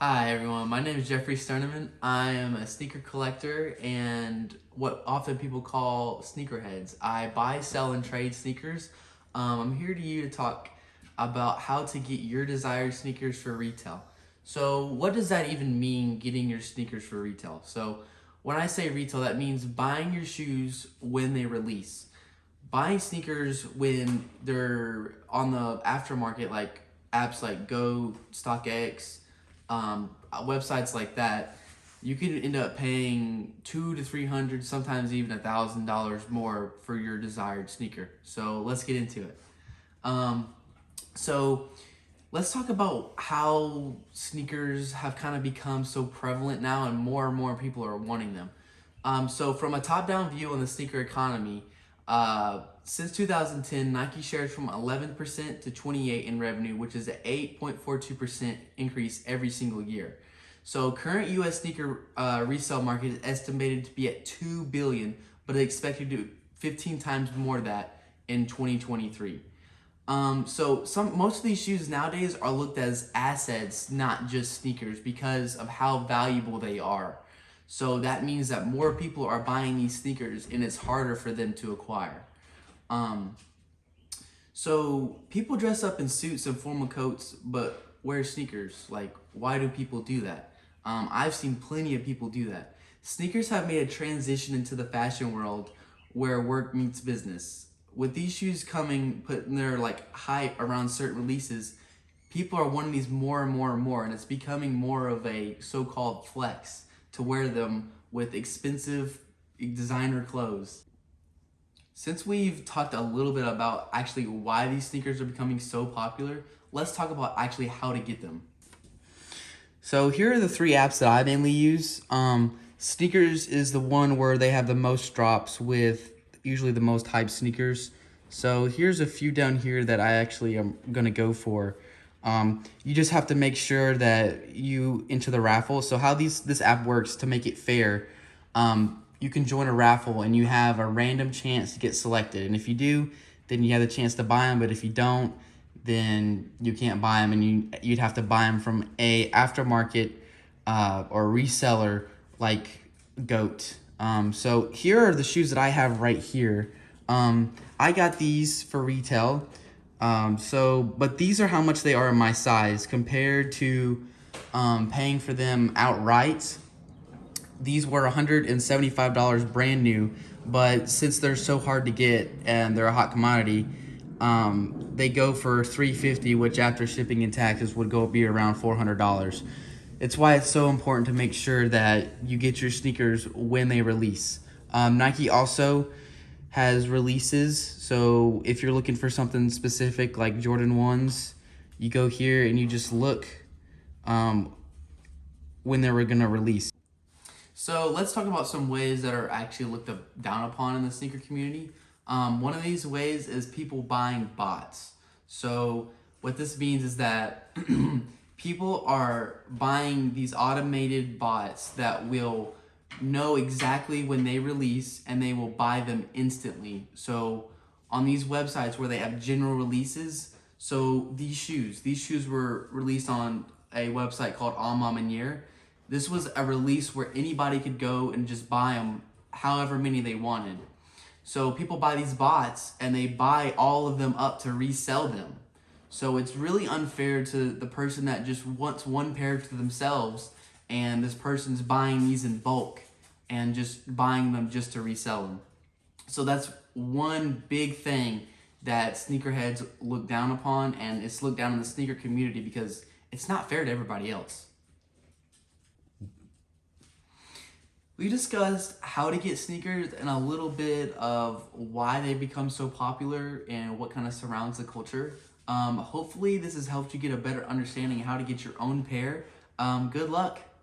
Hi everyone, my name is Jeffrey Sterneman. I am a sneaker collector and what often people call sneakerheads. I buy, sell, and trade sneakers. I'm here to talk about how to get your desired sneakers for retail. So what does that even mean, getting your sneakers for retail? So when I say retail, that means buying your shoes when they release. Buying sneakers when they're on the aftermarket, like apps like Go, StockX, websites like that, you can end up paying $200 to $300, sometimes even $1,000 more for your desired sneaker. So let's get into it. Um, so let's talk about how sneakers have kind of become so prevalent now, and more people are wanting them. So from a top-down view on the sneaker economy, since 2010, Nike shares from 11% to 28 in revenue, which is an 8.42% increase every single year. So current U.S. sneaker resale market is estimated to be at $2 billion, but it's expected to do 15 times more of that in 2023. So most of these shoes nowadays are looked as assets, not just sneakers, because of how valuable they are. So that means that more people are buying these sneakers and it's harder for them to acquire. Um, so people dress up in suits and formal coats, but wear sneakers. Like, why do people do that? I've seen plenty of people do that. Sneakers have made a transition into the fashion world where work meets business. With these shoes coming, putting their like hype around certain releases, people are wanting these more and more and more, and it's becoming more of a so-called flex to wear them with expensive designer clothes. Since we've talked a little bit about actually why these sneakers are becoming so popular, let's talk about actually how to get them. So here are the three apps that I mainly use. Sneakers is the one where they have the most drops with usually the most hype sneakers. So here's a few down here that I actually am gonna go for. You just have to make sure that you enter the raffle. So how this app works to make it fair, you can join a raffle and you have a random chance to get selected. And if you do, then you have the chance to buy them. But if you don't, then you can't buy them, and you'd have to buy them from a aftermarket or reseller like Goat. So here are the shoes that I have right here. I got these for retail. But these are how much they are in my size compared to paying for them outright. These were $175 brand new, but since they're so hard to get and they're a hot commodity, they go for $350, which after shipping and taxes would be around $400. It's why it's so important to make sure that you get your sneakers when they release. Nike also has releases, so if you're looking for something specific like Jordan 1s, you go here and you just look when they were gonna release. So let's talk about some ways that are actually looked down upon in the sneaker community. One of these ways is people buying bots. So what this means is that people are buying these automated bots that will know exactly when they release and they will buy them instantly. So on these websites where they have general releases, so these shoes were released on a website called A Ma Maniére. This was a release where anybody could go and just buy them however many they wanted. So people buy these bots and they buy all of them up to resell them. So it's really unfair to the person that just wants one pair to themselves, and this person's buying these in bulk and just buying them just to resell them. So that's one big thing that sneakerheads look down upon, and it's looked down in the sneaker community because it's not fair to everybody else. We discussed how to get sneakers and a little bit of why they become so popular and what kind of surrounds the culture. Hopefully this has helped you get a better understanding of how to get your own pair. Good luck.